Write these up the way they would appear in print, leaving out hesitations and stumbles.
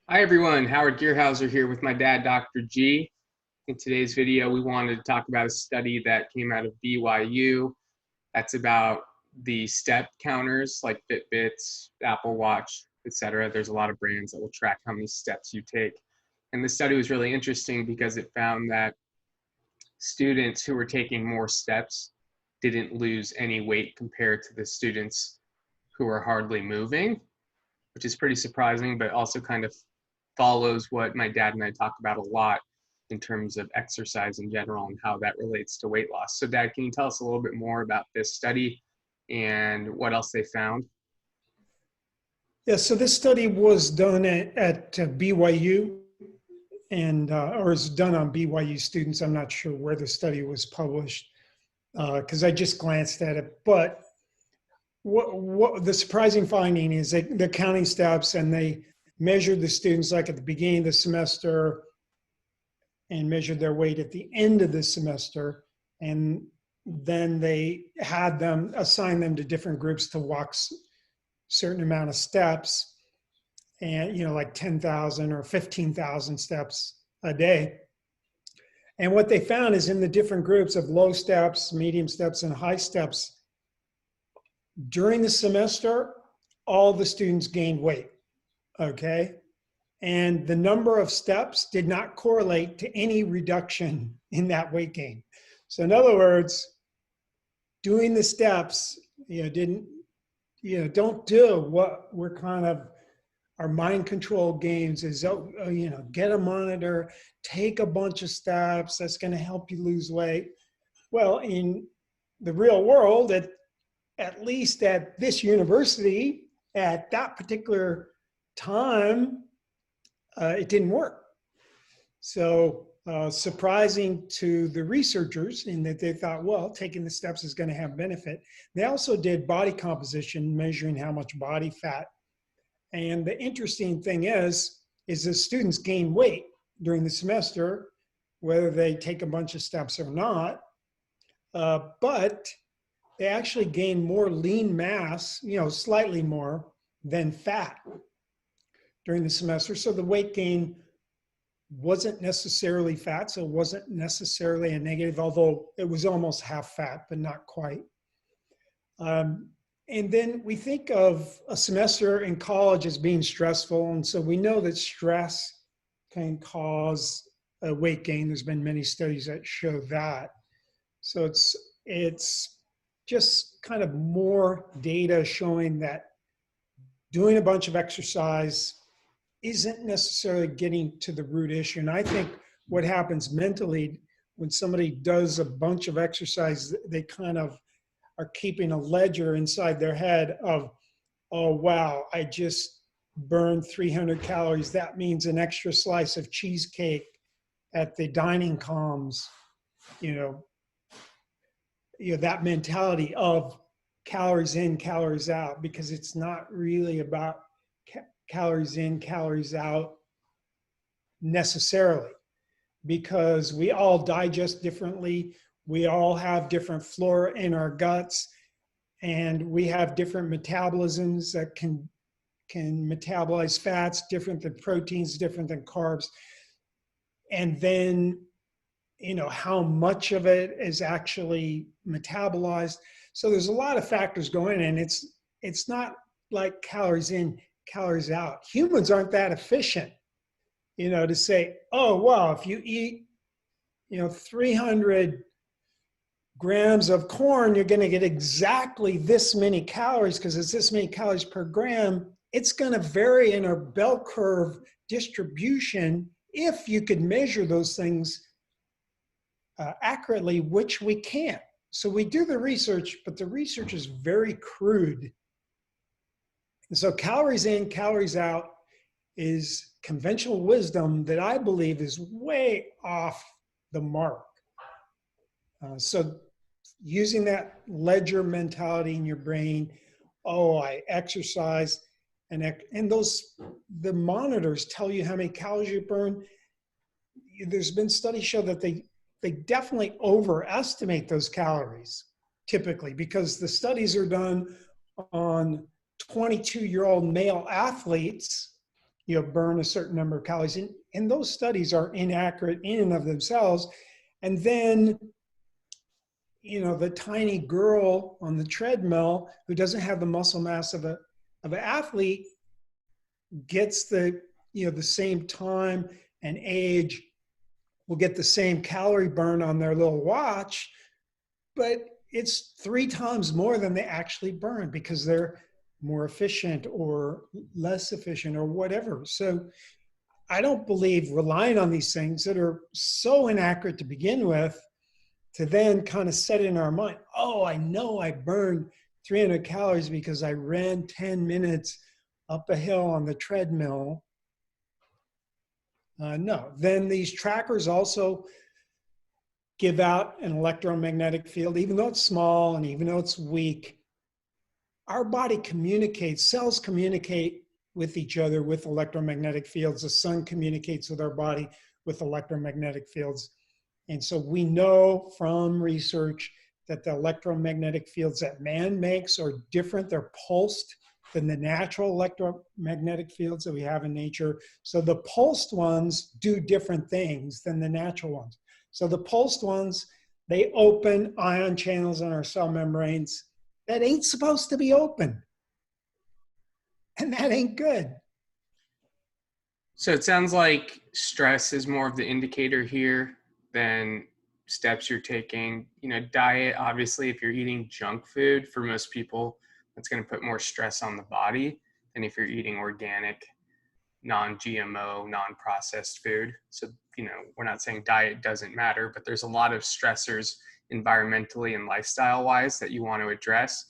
Hi everyone, Howard Gearhauser here with my dad, Dr. G. In today's video, we wanted to talk about a study that came out of BYU. That's about the step counters like Fitbits, Apple Watch, etc. There's a lot of brands that will track how many steps you take. And the study was really interesting because it found that students who were taking more steps didn't lose any weight compared to the students who were hardly moving, which is pretty surprising, but also kind of follows what my dad and I talk about a lot in terms of exercise in general and how that relates to weight loss. So, Dad, can you tell us a little bit more about this study and what else they found? Yeah, so this study was done at BYU and or is done on BYU students. I'm not sure where the study was published because I just glanced at it. But what the surprising finding is that they're counting steps and they measured the students like at the beginning of the semester and measured their weight at the end of the semester. And then they had them assign them to different groups to walk certain amount of steps, and like 10,000 or 15,000 steps a day. And what they found is in the different groups of low steps, medium steps, and high steps, during the semester, all the students gained weight, okay? And the number of steps did not correlate to any reduction in that weight gain. So in other words, doing the steps, don't do what we're kind of, our mind control games is, get a monitor, take a bunch of steps, that's going to help you lose weight. Well, in the real world, at least at this university, at that particular time, it didn't work. So surprising to the researchers in that they thought, well, taking the steps is going to have benefit. They also did body composition, measuring how much body fat. And the interesting thing is the students gain weight during the semester, whether they take a bunch of steps or not, but they actually gain more lean mass, slightly more than fat during the semester. So the weight gain wasn't necessarily fat, so it wasn't necessarily a negative, although it was almost half fat, but not quite. And then we think of a semester in college as being stressful. And so we know that stress can cause a weight gain. There's been many studies that show that. So it's just kind of more data showing that doing a bunch of exercise isn't necessarily getting to the root issue. And I think what happens mentally when somebody does a bunch of exercise, they kind of are keeping a ledger inside their head of, oh, wow, I just burned 300 calories. That means an extra slice of cheesecake at the dining comms, that mentality of calories in, calories out, because it's not really about calories in, calories out necessarily, because we all digest differently. We all have different flora in our guts, and we have different metabolisms that can metabolize fats different than proteins, different than carbs. And then, how much of it is actually metabolized. So there's a lot of factors going in. It's not like calories in, calories out. Humans aren't that efficient, to say, oh, wow, if you eat, 300 grams of corn, you're going to get exactly this many calories because it's this many calories per gram. It's going to vary in a bell curve distribution if you could measure those things accurately, which we can't. So we do the research, but the research is very crude. And so calories in, calories out is conventional wisdom that I believe is way off the mark. So using that ledger mentality in your brain, oh, I exercise, and the monitors tell you how many calories you burn. There's been studies show that they definitely overestimate those calories typically, because the studies are done on 22-year-old male athletes burn a certain number of calories. And those studies are inaccurate in and of themselves. And then, the tiny girl on the treadmill who doesn't have the muscle mass of an athlete gets the same time and age, will get the same calorie burn on their little watch, but it's 3 times more than they actually burn because they're more efficient or less efficient or whatever. So I don't believe relying on these things that are so inaccurate to begin with to then kind of set in our mind, oh, I know I burned 300 calories because I ran 10 minutes up a hill on the treadmill. No. Then these trackers also give out an electromagnetic field, even though it's small and even though it's weak. Our body communicates, cells communicate with each other with electromagnetic fields. The sun communicates with our body with electromagnetic fields. And so we know from research that the electromagnetic fields that man makes are different. They're pulsed than the natural electromagnetic fields that we have in nature. So the pulsed ones do different things than the natural ones. So the pulsed ones, they open ion channels in our cell membranes that ain't supposed to be open. And that ain't good. So it sounds like stress is more of the indicator here than steps you're taking. Diet, obviously, if you're eating junk food, for most people, that's going to put more stress on the body than if you're eating organic, non-GMO, non-processed food. So, we're not saying diet doesn't matter, but there's a lot of stressors environmentally and lifestyle-wise that you want to address.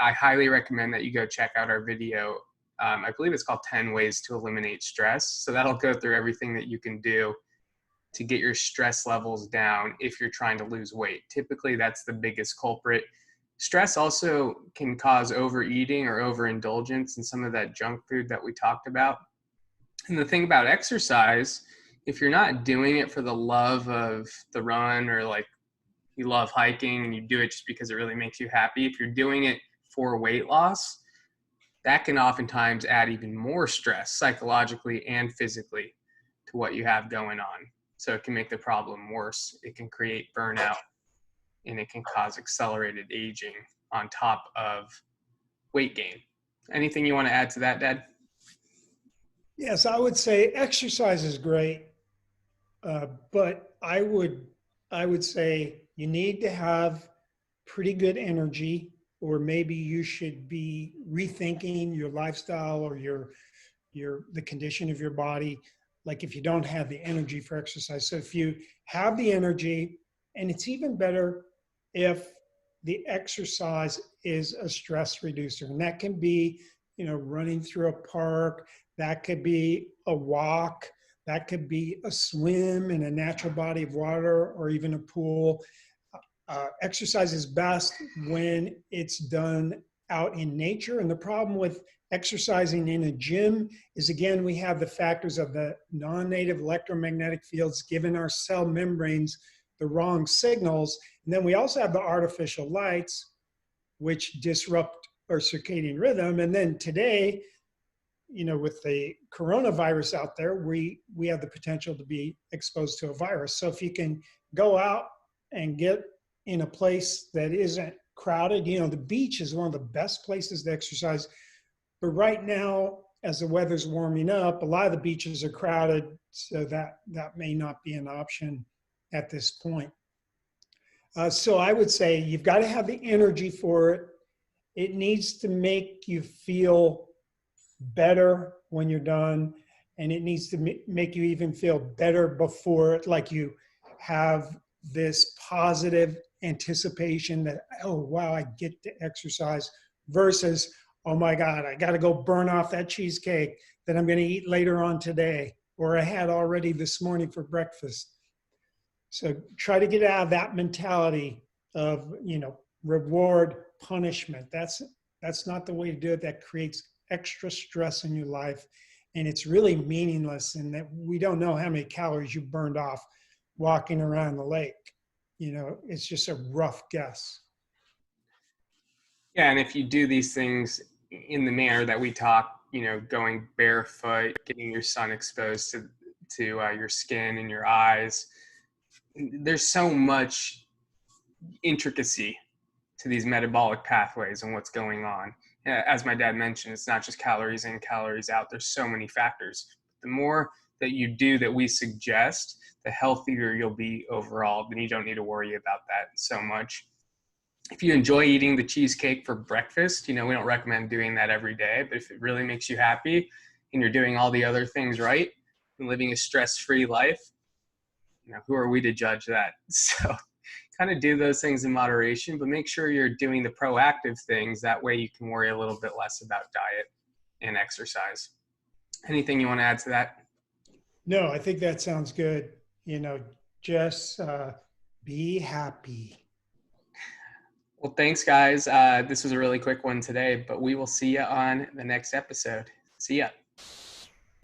I highly recommend that you go check out our video. I believe it's called 10 Ways to Eliminate Stress. So that'll go through everything that you can do to get your stress levels down if you're trying to lose weight. Typically, that's the biggest culprit. Stress also can cause overeating or overindulgence in some of that junk food that we talked about. And the thing about exercise, if you're not doing it for the love of the run, or like you love hiking and you do it just because it really makes you happy, if you're doing it for weight loss, that can oftentimes add even more stress psychologically and physically to what you have going on. So it can make the problem worse. It can create burnout, and it can cause accelerated aging on top of weight gain. Anything you want to add to that, Dad? Yes, I would say exercise is great, but I would say you need to have pretty good energy, or maybe you should be rethinking your lifestyle or the condition of your body. Like if you don't have the energy for exercise. So if you have the energy, and it's even better if the exercise is a stress reducer, and that can be, running through a park, that could be a walk, that could be a swim in a natural body of water, or even a pool. Exercise is best when it's done out in nature. And the problem with exercising in a gym is, again, we have the factors of the non-native electromagnetic fields giving our cell membranes the wrong signals. And then we also have the artificial lights, which disrupt our circadian rhythm. And then today, with the coronavirus out there, we have the potential to be exposed to a virus. So if you can go out and get in a place that isn't crowded, the beach is one of the best places to exercise. But right now, as the weather's warming up, a lot of the beaches are crowded, so that may not be an option at this point. So I would say you've got to have the energy for it. It needs to make you feel better when you're done, and it needs to make you even feel better before it, like you have this positive anticipation that, oh, wow, I get to exercise, versus, oh my God, I got to go burn off that cheesecake that I'm going to eat later on today, or I had already this morning for breakfast. So try to get out of that mentality of, reward, punishment. That's not the way to do it. That creates extra stress in your life. And it's really meaningless in that we don't know how many calories you burned off walking around the lake. It's just a rough guess. Yeah, and if you do these things in the manner that we talk going barefoot, getting your sun exposed to your skin and your eyes. There's so much intricacy to these metabolic pathways and what's going on. As my dad mentioned, it's not just calories in, calories out. There's so many factors. The more that you do that we suggest, the healthier you'll be overall. Then you don't need to worry about that so much. If you enjoy eating the cheesecake for breakfast, we don't recommend doing that every day, but if it really makes you happy and you're doing all the other things right and living a stress-free life, who are we to judge that? So kind of do those things in moderation, but make sure you're doing the proactive things. That way you can worry a little bit less about diet and exercise. Anything you want to add to that? No, I think that sounds good. Just be happy. Well, thanks, guys. This was a really quick one today, but we will see you on the next episode. See ya.